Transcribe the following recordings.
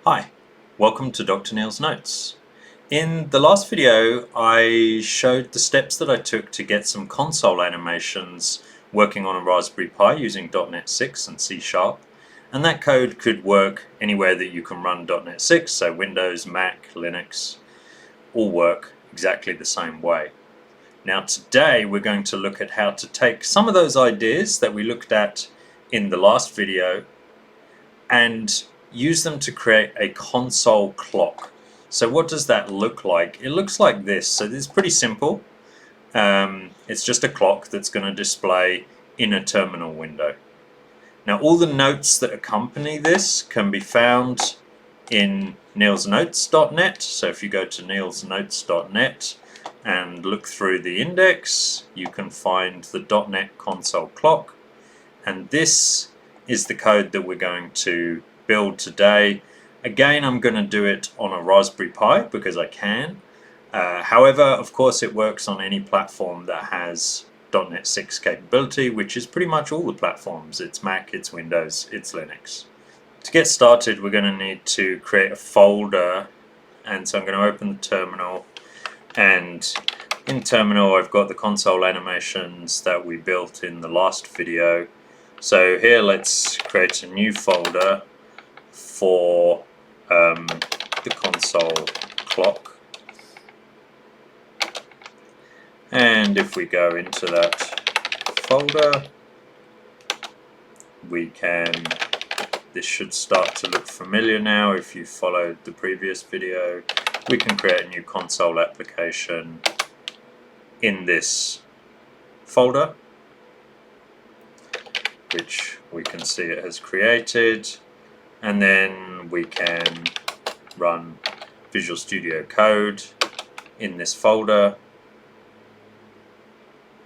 Hi, welcome to Dr. Neil's Notes. In the last video, I showed the steps that I took to get some console animations working on a Raspberry Pi using .NET 6 and C#, and that code could work anywhere that you can run .NET 6, so Windows, Mac, Linux, all work exactly the same way. Now today we're going to look at how to take some of those ideas that we looked at in the last video and use them to create a console clock. So what does that look like? It looks like this. So this is pretty simple. It's just a clock that's going to display in a terminal window. Now all the notes that accompany this can be found in neilsnotes.net. So if you go to neilsnotes.net and look through the index, you can find the .NET console clock, and this is the code that we're going to build today. Again, I'm going to do it on a Raspberry Pi because I can. However, of course, it works on any platform that has .NET 6 capability, which is pretty much all the platforms. It's Mac, it's Windows, it's Linux. To get started, we're going to need to create a folder, and so I'm going to open the terminal, and in terminal I've got the console animations that we built in the last video. So here let's create a new folder for the console clock, and if we go into that folder, this should start to look familiar now. If you followed the previous video, we can create a new console application in this folder, which we can see it has created, and then we can run Visual Studio Code in this folder,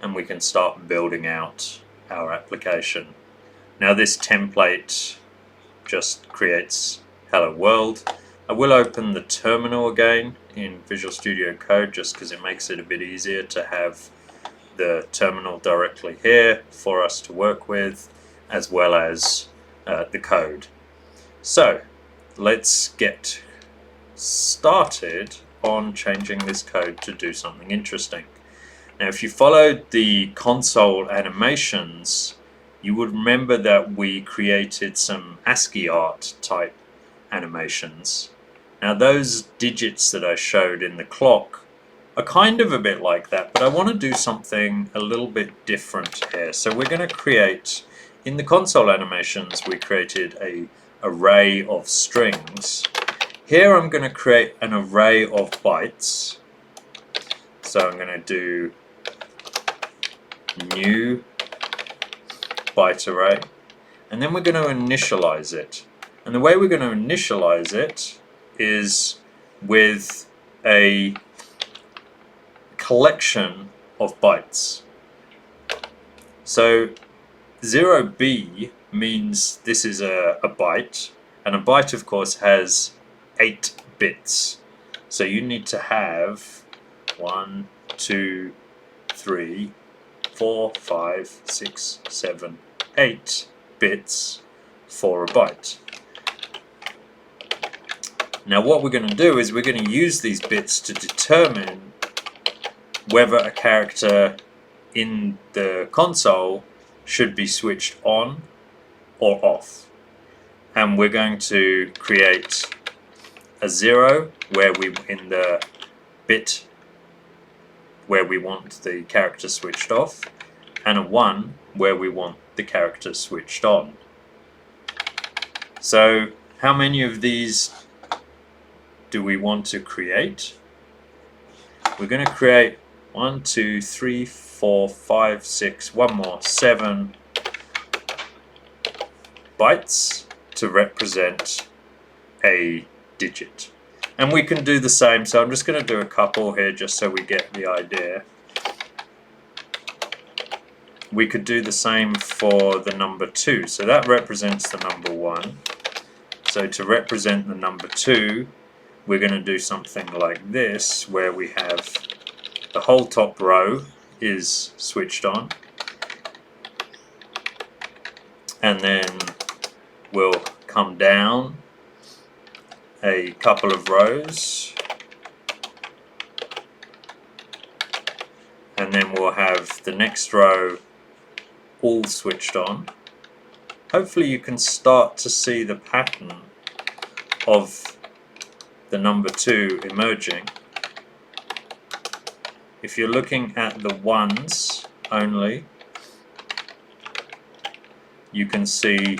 and we can start building out our application. Now this template just creates Hello World. I will open the terminal again in Visual Studio Code just because it makes it a bit easier to have the terminal directly here for us to work with, as well as the code. So let's get started on changing this code to do something interesting. Now if you followed the console animations, you would remember that we created some ASCII art type animations. Now those digits that I showed in the clock are kind of a bit like that, but I want to do something a little bit different here. So we're going to create, in the console animations we created an array of strings. Here I'm going to create an array of bytes. So I'm going to do new byte array, and then we're going to initialize it. And the way we're going to initialize it is with a collection of bytes. So 0b means this is a byte, and a byte of course has 8 bits. So you need to have 1, 2, 3, 4, 5, 6, 7, 8 bits for a byte. Now what we're going to do is we're going to use these bits to determine whether a character in the console should be switched on or off. And we're going to create a 0 where in the bit where we want the character switched off, and a 1 where we want the character switched on. So how many of these do we want to create? We're going to create 1, 2, 3, 4, 5, 6, one more, 7 bytes to represent a digit. And we can do the same, so I'm just going to do a couple here just so we get the idea. We could do the same for the number 2, so that represents the number 1. So to represent the number 2, we're going to do something like this, where we have the whole top row is switched on, and then we'll come down a couple of rows, and then we'll have the next row all switched on. Hopefully you can start to see the pattern of the number 2 emerging. If you're looking at the ones only, you can see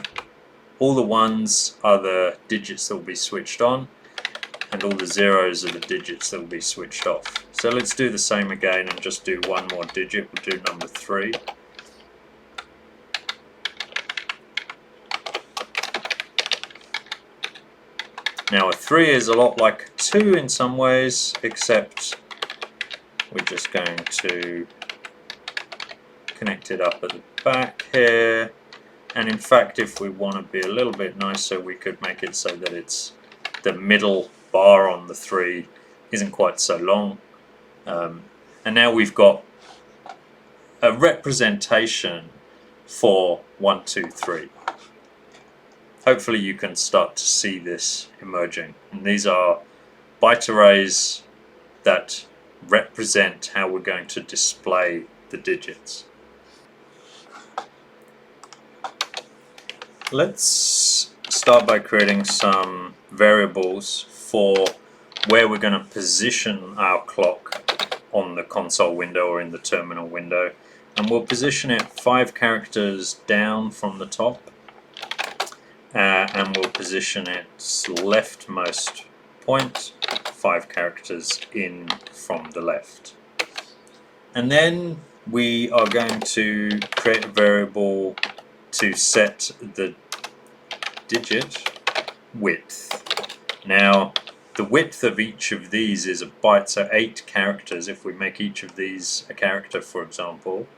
all the ones are the digits that will be switched on, and all the zeros are the digits that will be switched off. So let's do the same again and just do one more digit. We'll do number 3. Now a 3 is a lot like a 2 in some ways, except we're just going to connect it up at the back here. And in fact, if we want to be a little bit nicer, we could make it so that it's the middle bar on the 3 isn't quite so long. And now we've got a representation for 1, 2, 3. Hopefully you can start to see this emerging. And these are byte arrays that represent how we're going to display the digits. Let's start by creating some variables for where we're going to position our clock on the console window or in the terminal window. And we'll position it 5 characters down from the top. And we'll position its leftmost point 5 characters in from the left. And then we are going to create a variable to set the digit width. Now the width of each of these is a byte, so 8 characters. If we make each of these a character, for example,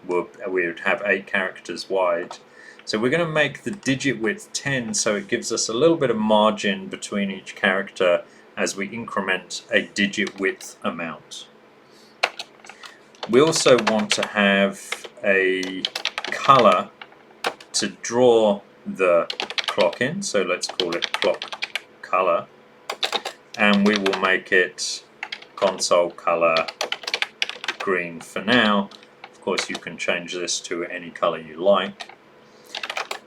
we would have 8 characters wide. So we're going to make the digit width 10, so it gives us a little bit of margin between each character as we increment a digit width amount. We also want to have a color to draw the clock in, so let's call it clock color, and we will make it console color green for now. Of course you can change this to any color you like.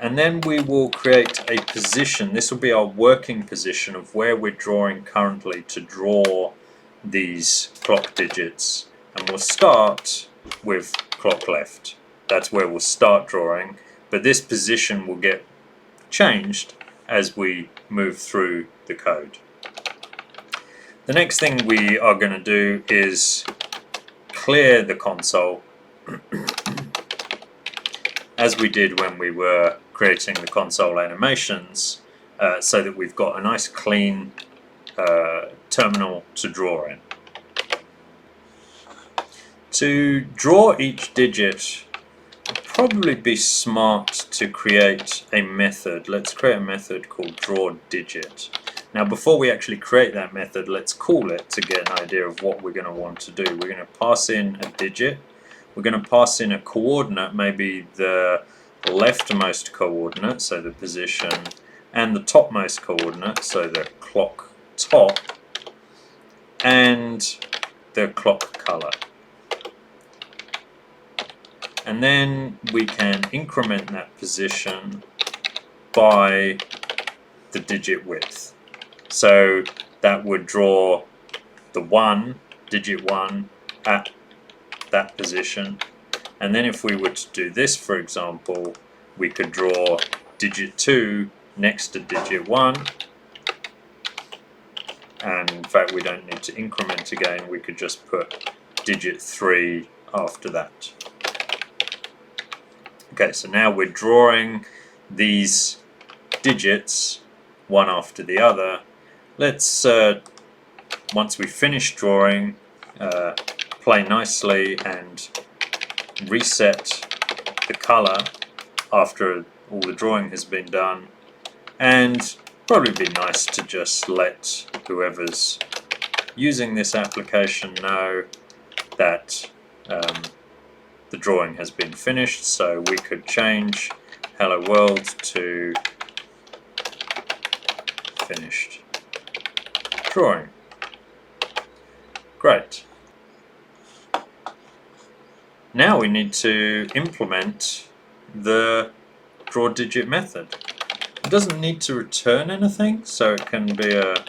And then we will create a position. This will be our working position of where we're drawing currently to draw these clock digits. And we'll start with clock left. That's where we'll start drawing. But this position will get changed as we move through the code. The next thing we are going to do is clear the console as we did when we were creating the console animations, so that we've got a nice clean terminal to draw in. To draw each digit, it'd probably be smart to create a method. Let's create a method called drawDigit. Now before we actually create that method, let's call it to get an idea of what we're going to want to do. We're going to pass in a digit. We're going to pass in a coordinate, maybe the leftmost coordinate, so the position, and the topmost coordinate, so the clock top, and the clock color. And then we can increment that position by the digit width. So that would draw the 1, digit 1, at that position. And then if we were to do this, for example, we could draw digit 2 next to digit 1. And in fact, we don't need to increment again. We could just put digit 3 after that. Okay, so now we're drawing these digits one after the other. Let's, once we finish drawing, play nicely and reset the color after all the drawing has been done. And probably be nice to just let whoever's using this application know that the drawing has been finished. So we could change hello world to finished. drawing. Great. Now we need to implement the draw digit method. It doesn't need to return anything, so it can be a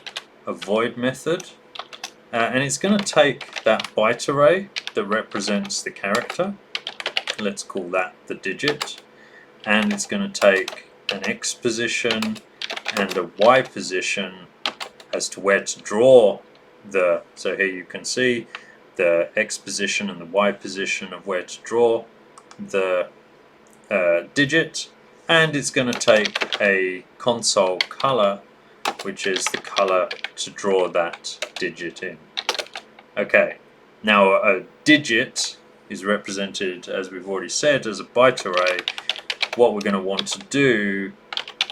void method. And it's going to take that byte array that represents the character. Let's call that the digit. And it's going to take an X position and a Y position as to where to draw the, so here you can see the X position and the Y position of where to draw the digit, and it's going to take a console color, which is the color to draw that digit in. Okay, now a digit is represented, as we've already said, as a byte array. What we're going to want to do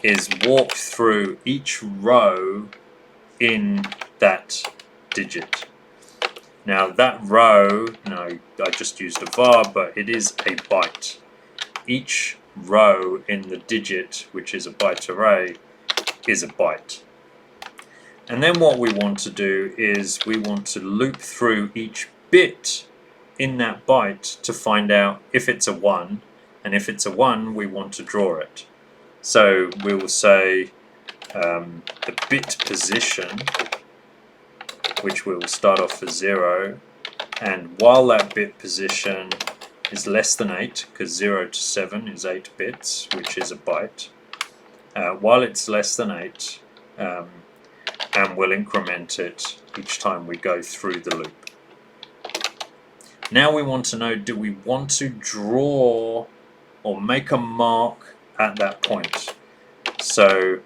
is walk through each row in that digit. Now that row, no, I just used a var, but it is a byte. Each row in the digit, which is a byte array, is a byte. And then what we want to do is we want to loop through each bit in that byte to find out if it's a 1, and if it's a 1 we want to draw it. So we will say the bit position, which we will start off as 0, and while that bit position is less than 8, because 0 to 7 is 8 bits, which is a byte, while it's less than 8, and we'll increment it each time we go through the loop. Now we want to know, do we want to draw or make a mark at that point? So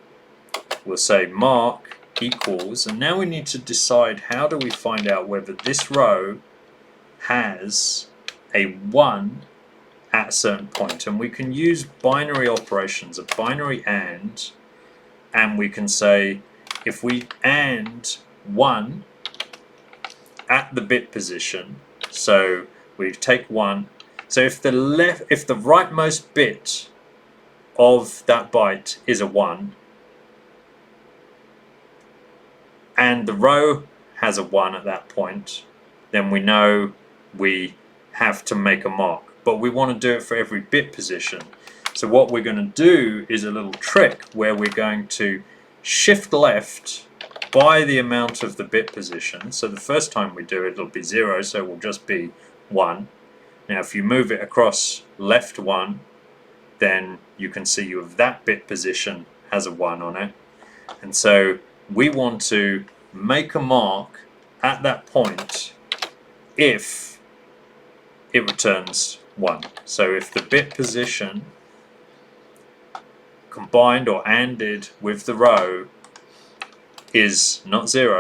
we'll say mark equals, and now we need to decide how do we find out whether this row has a 1 at a certain point. And we can use binary operations, a binary and we can say if we AND 1 at the bit position, so we take 1, so if the rightmost bit of that byte is a 1 and the row has a 1 at that point, then we know we have to make a mark. But we want to do it for every bit position. So what we're going to do is a little trick where we're going to shift left by the amount of the bit position. So the first time we do it, it'll be 0, so it will just be 1. Now if you move it across left 1, then you can see you have that bit position has a 1 on it. And so we want to make a mark at that point if it returns 1. So if the bit position combined or ANDed with the row is not 0,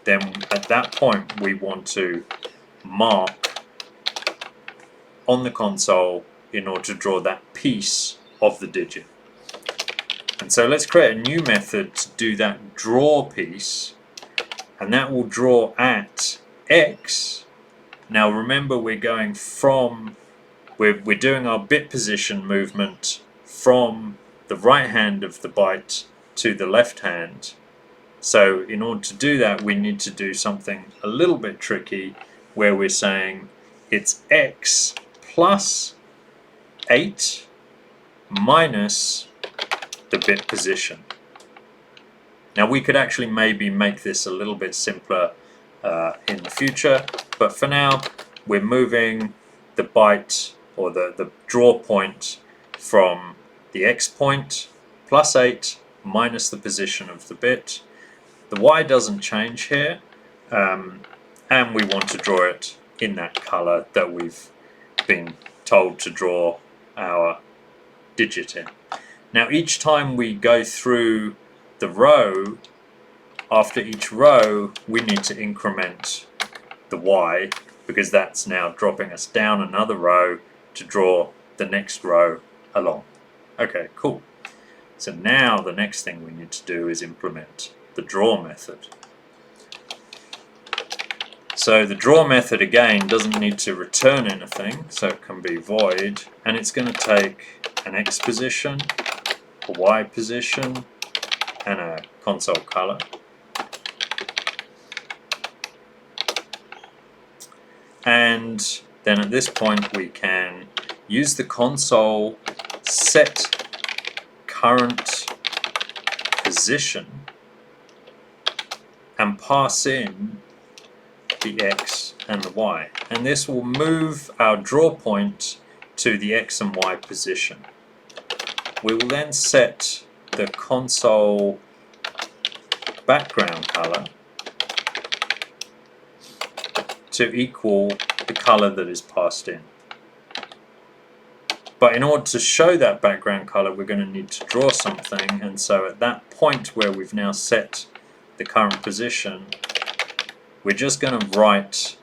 then at that point we want to mark on the console in order to draw that piece of the digit. And so let's create a new method to do that draw piece, and that will draw at X. Now remember, we're going from, we're doing our bit position movement from the right hand of the byte to the left hand. So in order to do that, we need to do something a little bit tricky where we're saying it's X plus 8 minus the bit position. Now we could actually maybe make this a little bit simpler in the future, but for now we're moving the byte or the draw point from the X point plus 8 minus the position of the bit. The Y doesn't change here, and we want to draw it in that color that we've been told to draw our digit in. Now each time we go through the row, after each row we need to increment the Y, because that's now dropping us down another row to draw the next row along. Okay, cool. So now the next thing we need to do is implement the draw method. So the draw method again doesn't need to return anything, so it can be void, and it's going to take an X position, a Y position, and a console color. And then at this point we can use the console set current position and pass in the X and the Y. And this will move our draw point to the X and Y position. We will then set the console background color to equal the color that is passed in. But in order to show that background color, we're going to need to draw something, and so at that point where we've now set the current position, we're just going to write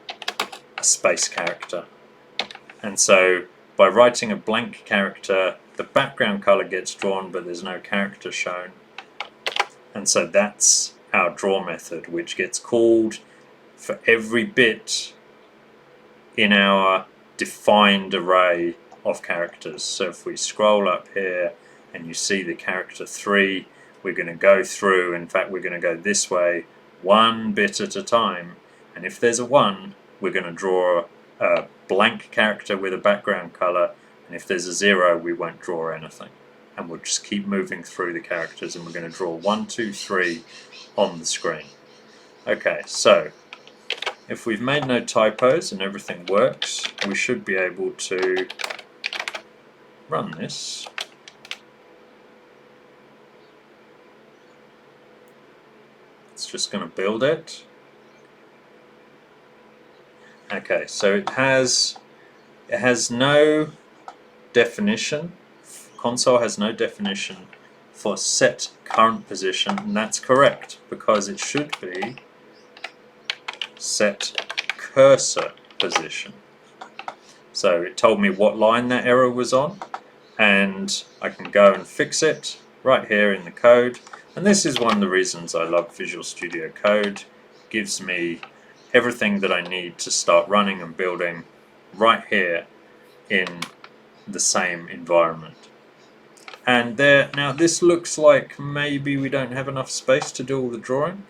a space character. And so by writing a blank character, the background color gets drawn, but there's no character shown. And so that's our draw method, which gets called for every bit in our defined array of characters. So if we scroll up here and you see the character 3, we're going to go through, in fact we're going to go this way one bit at a time, and if there's a 1 we're going to draw a blank character with a background color, and if there's a 0 we won't draw anything, and we'll just keep moving through the characters, and we're going to draw 1, 2, 3 on the screen. Okay, so if we've made no typos and everything works, we should be able to run this. It's just going to build it. Okay, so it has no definition. Console has no definition for set current position, and that's correct because it should be set cursor position. So it told me what line that error was on, and I can go and fix it right here in the code. And this is one of the reasons I love Visual Studio Code. It gives me everything that I need to start running and building right here in the same environment. And there, now this looks like maybe we don't have enough space to do all the drawing.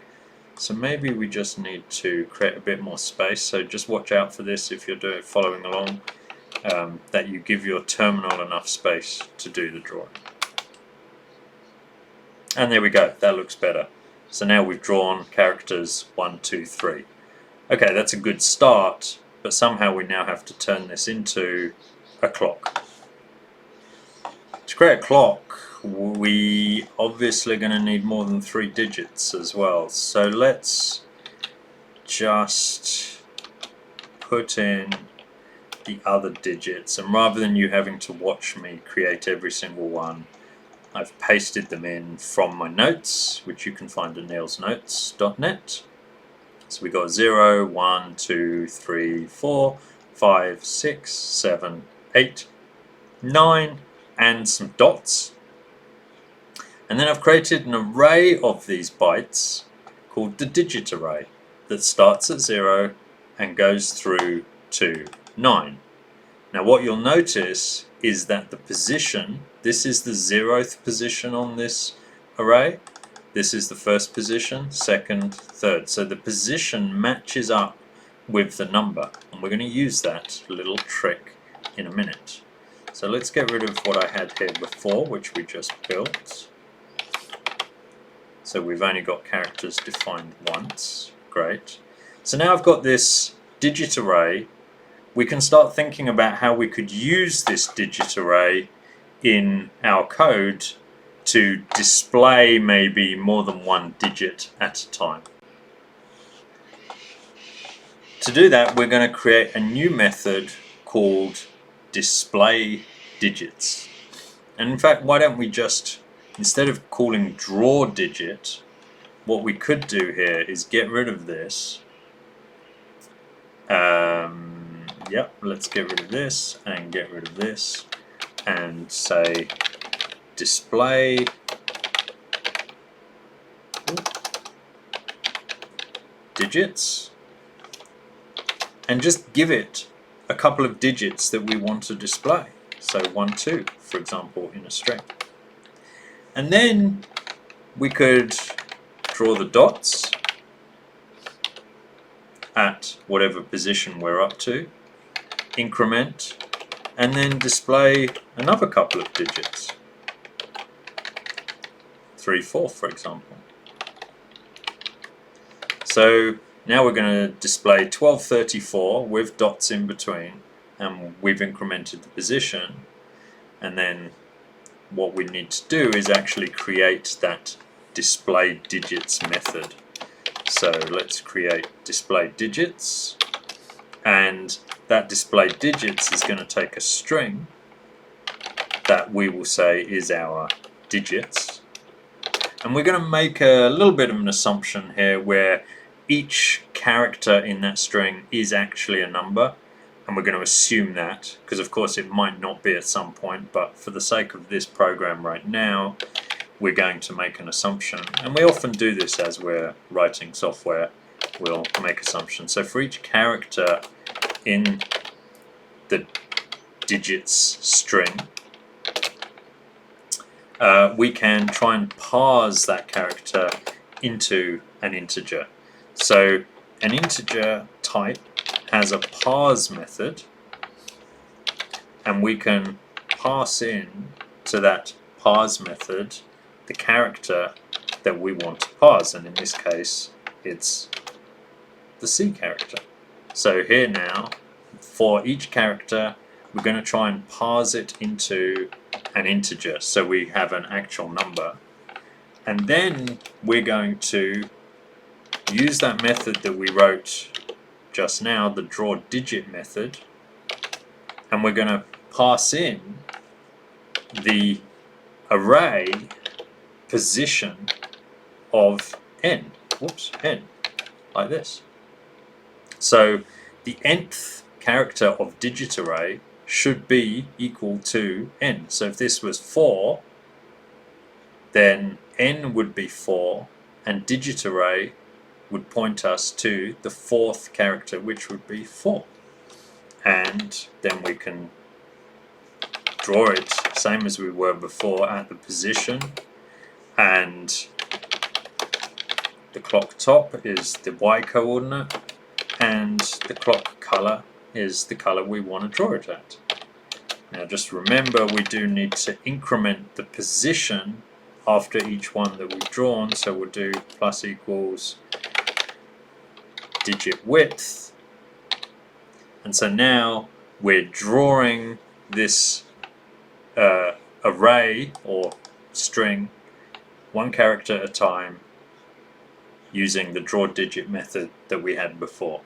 So maybe we just need to create a bit more space. So just watch out for this if you're following along, that you give your terminal enough space to do the drawing. And there we go, that looks better. So now we've drawn characters 1, 2, 3. Okay, that's a good start, but somehow we now have to turn this into a clock. To create a clock, we obviously are going to need more than 3 digits as well. So let's just put in the other digits, and rather than you having to watch me create every single one, I've pasted them in from my notes, which you can find at neilsnotes.net. So we got 0, 1, 2, 3, 4, 5, 6, 7, 8, 9, and some dots. And then I've created an array of these bytes called the digit array that starts at 0 and goes through to 9. Now what you'll notice is that the position, this is the 0th position on this array, this is the first position, second, third. So the position matches up with the number, and we're going to use that little trick in a minute. So let's get rid of what I had here before, which we just built. So we've only got characters defined once. Great. So now I've got this digit array. We can start thinking about how we could use this digit array in our code to display maybe more than one digit at a time. To do that, we're going to create a new method called display digits. And in fact, why don't we just, instead of calling draw digit, what we could do here is get rid of this. Yep, let's get rid of this and get rid of this and say display digits, and just give it a couple of digits that we want to display. So 1, 2, for example, in a string. And then we could draw the dots at whatever position we're up to. increment, and then display another couple of digits. 3/4, for example. So now we're going to display 1234 with dots in between, and we've incremented the position. And then what we need to do is actually create that display digits method. So let's create display digits, and that display digits is going to take a string that we will say is our digits. And we're going to make a little bit of an assumption here where each character in that string is actually a number, and we're going to assume that, because of course it might not be at some point, but for the sake of this program right now, we're going to make an assumption. And we often do this as we're writing software. We'll make assumptions. So for each character in the digits string, we can try and parse that character into an integer. So an integer type has a parse method, and we can pass in to that parse method the character that we want to parse, and in this case it's the C character. So here now, for each character, we're going to try and parse it into an integer, so we have an actual number, and then we're going to use that method that we wrote just now, the draw digit method, and we're going to pass in the array position of n, n, like this. So the nth character of digit array should be equal to n. So if this was 4, then n would be 4, and digit array would point us to the 4th character, which would be 4. And then we can draw it same as we were before at the position, and the clock top is the y coordinate, and the clock color is the color we want to draw it at. Now just remember, we do need to increment the position after each one that we've drawn, so we'll do plus equals digit width, and so now we're drawing this array or string one character at a time using the draw digit method that we had before.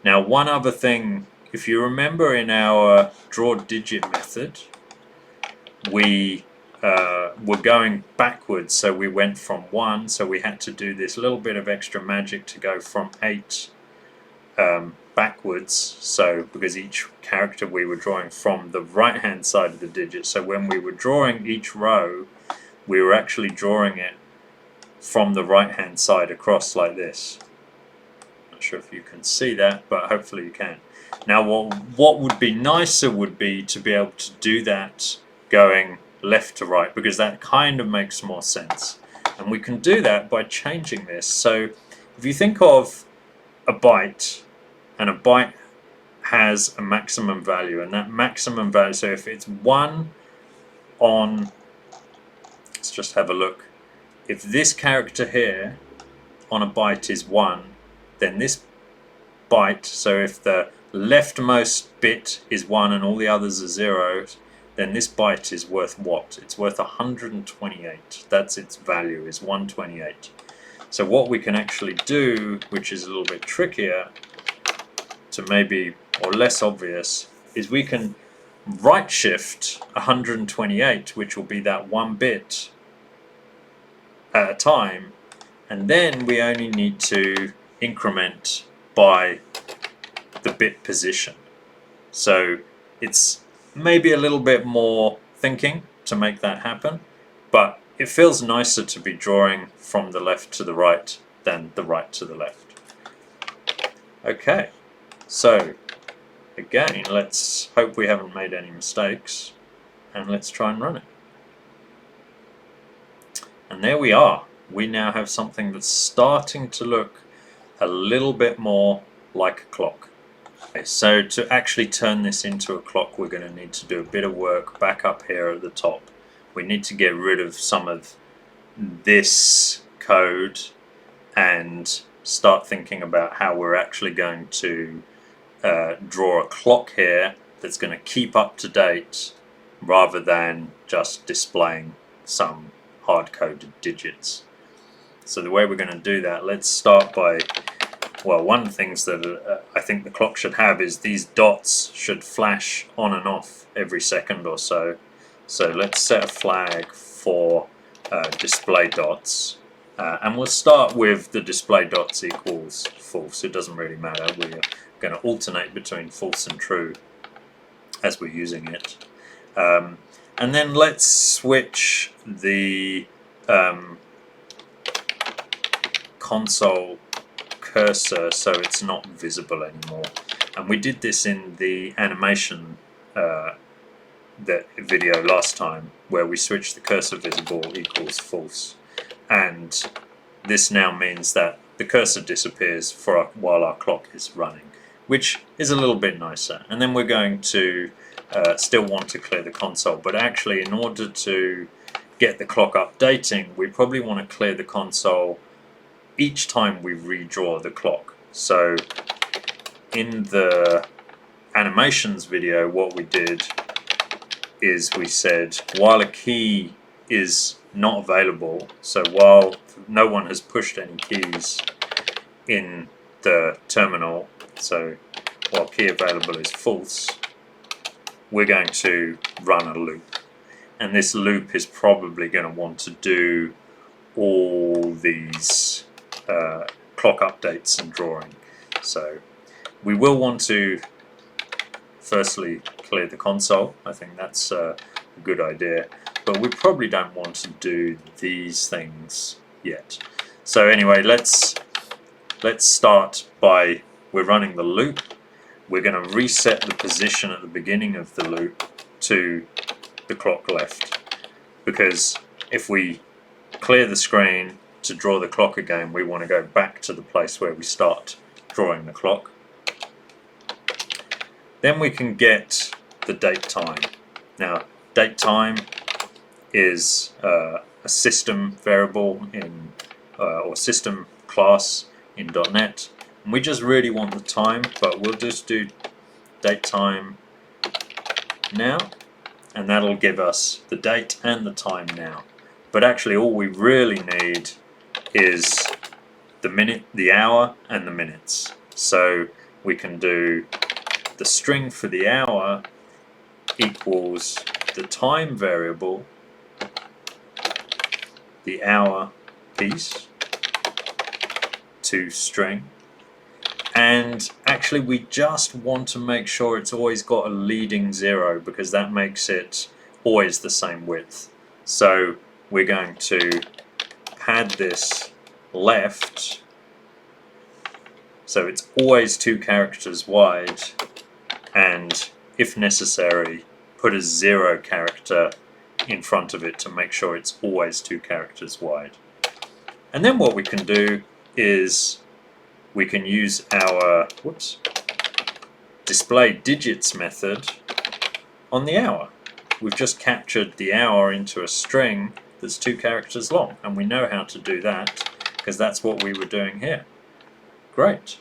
Now one other thing, if you remember, in our draw digit method we were going backwards, so we went from 1, so we had to do this little bit of extra magic to go from 8 backwards, so because each character we were drawing from the right hand side of the digit, so when we were drawing each row we were actually drawing it from the right hand side across like this. Not sure if you can see that, but hopefully you can. Now what would be nicer would be to be able to do that going left to right, because that kind of makes more sense, and we can do that by changing this. So if you think of a byte, and a byte has a maximum value, and that maximum value, so if it's 1 on, let's just have a look, if this character here on a byte is 1, then this byte, so if the leftmost bit is 1 and all the others are 0s, then this byte is worth what? It's worth 128. That's its value, is 128. So what we can actually do, which is a little bit trickier to maybe, or less obvious, is we can right shift 128, which will be that 1 bit at a time, and then we only need to increment by the bit position. So it's maybe a little bit more thinking to make that happen, but it feels nicer to be drawing from the left to the right than the right to the left. Okay, so again, let's hope we haven't made any mistakes, and let's try and run it. And there we are. We now have something that's starting to look a little bit more like a clock. Okay, so to actually turn this into a clock, we're going to need to do a bit of work back up here at the top. We need to get rid of some of this code and start thinking about how we're actually going to draw a clock here that's going to keep up to date rather than just displaying some hard-coded digits. So the way we're going to do that, let's start by, well, one of the things that I think the clock should have is these dots should flash on and off every second or so. So let's set a flag for display dots. And we'll start with the display dots equals false. It doesn't really matter. We're going to alternate between false and true as we're using it. And then let's switch the console cursor so it's not visible anymore. And we did this in the animation that video last time, where we switched the cursor visible equals false. And this now means that the cursor disappears while our clock is running, which is a little bit nicer. And then we're going to still want to clear the console, but actually in order to get the clock updating, we probably want to clear the console each time we redraw the clock. So in the animations video, what we did is we said while a key is not available, so while no one has pushed any keys in the terminal, so while key available is false, we're going to run a loop. And this loop is probably going to want to do all these clock updates and drawing. So we will want to firstly clear the console. I think that's a good idea, but we probably don't want to do these things yet. So anyway, let's start by, we're running the loop. We're going to reset the position at the beginning of the loop to the clock left, because if we clear the screen to draw the clock again, we want to go back to the place where we start drawing the clock. Then we can get the date time. Now, date time is a system variable in or system class in .NET. And we just really want the time, but we'll just do date time now, and that'll give us the date and the time now. But actually all we really need is the minute, the hour, and the minutes. So we can do the string for the hour equals the time variable, the hour piece, to string. And actually we just want to make sure it's always got a leading 0, because that makes it always the same width. So we're going to pad this left so it's always 2 characters wide, and if necessary put a 0 character in front of it to make sure it's always 2 characters wide. And then what we can do is we can use our display digits method on the hour. We've just captured the hour into a string that's 2 characters long, and we know how to do that because that's what we were doing here. Great.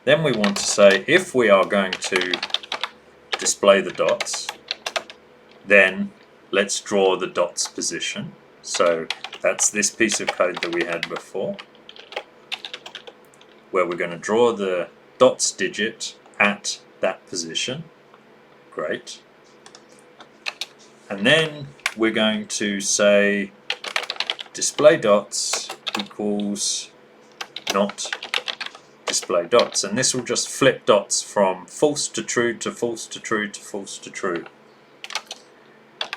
Then we want to say if we are going to display the dots, then let's draw the dots position. So that's this piece of code that we had before, where we're going to draw the dots digit at that position. Great. And then we're going to say display dots equals not display dots, and this will just flip dots from false to true to false to true to false to true.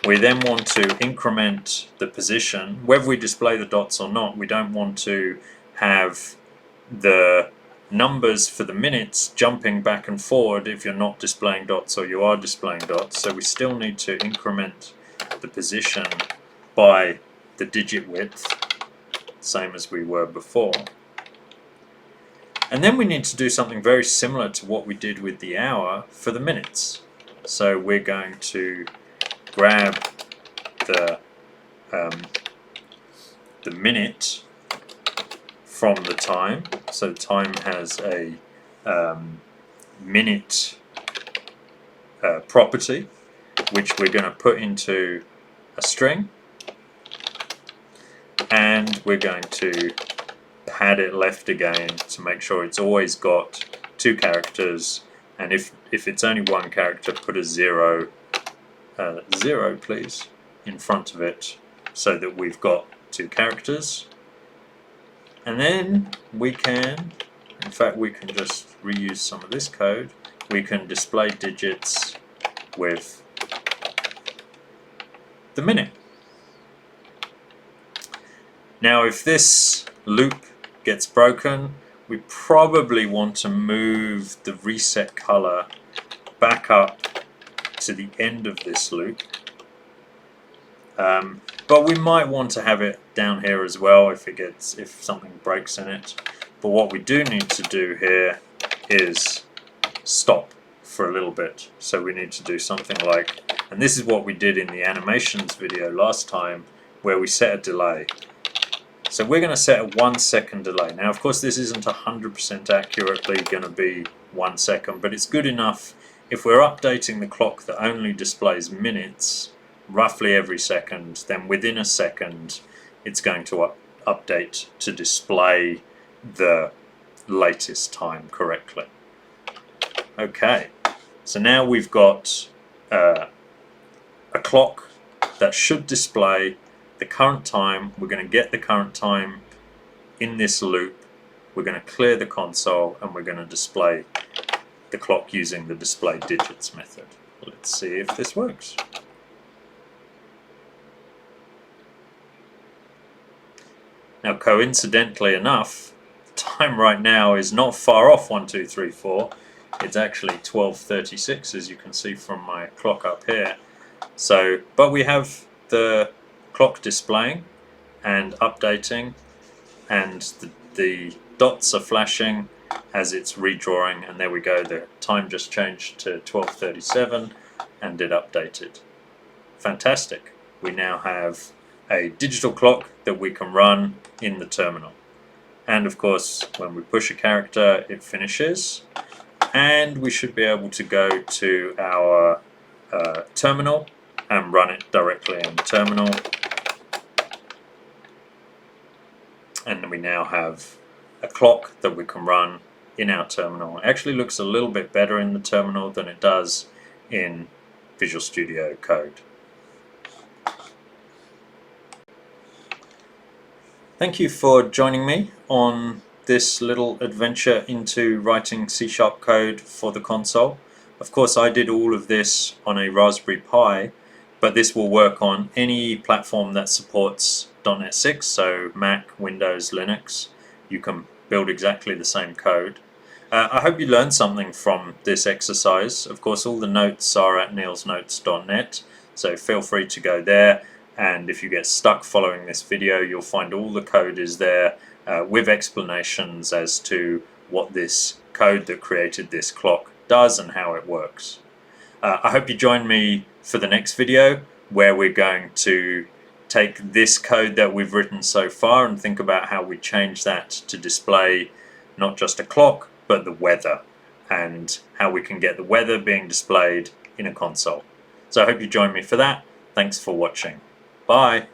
We then want to increment the position. Whether we display the dots or not, we don't want to have the numbers for the minutes jumping back and forward if you're not displaying dots or you are displaying dots. So we still need to increment the position by the digit width, same as we were before. And then we need to do something very similar to what we did with the hour for the minutes. So we're going to grab the minute from the time. So time has a minute property, which we're going to put into a string, and we're going to pad it left again to make sure it's always got 2 characters, and if it's only 1 character, put a 0 please in front of it so that we've got 2 characters. And then we can, in fact we can just reuse some of this code. We can display digits with the minute. Now if this loop gets broken, we probably want to move the reset color back up to the end of this loop. But we might want to have it down here as well if something breaks in it. But what we do need to do here is stop for a little bit. So we need to do something like, and this is what we did in the animations video last time, where we set a delay. So we're going to set a 1 second delay. Now of course this isn't 100% accurately going to be 1 second, but it's good enough if we're updating the clock that only displays minutes roughly every second, then within a second it's going to update to display the latest time correctly. Okay, so now we've got a clock that should display the current time. We're going to get the current time in this loop. We're going to clear the console and we're going to display the clock using the display digits method. Let's see if this works. Now coincidentally enough, the time right now is not far off 1, 2, 3, 4. It's actually 12:36, as you can see from my clock up here. So, but we have the clock displaying and updating, and the dots are flashing as it's redrawing, and there we go, the time just changed to 12:37 and it updated. Fantastic. We now have a digital clock that we can run in the terminal. And of course, when we push a character, it finishes, and we should be able to go to our terminal and run it directly in the terminal. And we now have a clock that we can run in our terminal. It actually looks a little bit better in the terminal than it does in Visual Studio Code. Thank you for joining me on this little adventure into writing C# code for the console. Of course, I did all of this on a Raspberry Pi, but this will work on any platform that supports .NET 6, so Mac, Windows, Linux. You can build exactly the same code. I hope you learned something from this exercise. Of course, all the notes are at neilsnotes.net, so feel free to go there. And if you get stuck following this video, you'll find all the code is there with explanations as to what this code that created this clock does and how it works. I hope you join me for the next video, where we're going to take this code that we've written so far and think about how we change that to display not just a clock, but the weather, and how we can get the weather being displayed in a console. So I hope you join me for that. Thanks for watching. Bye.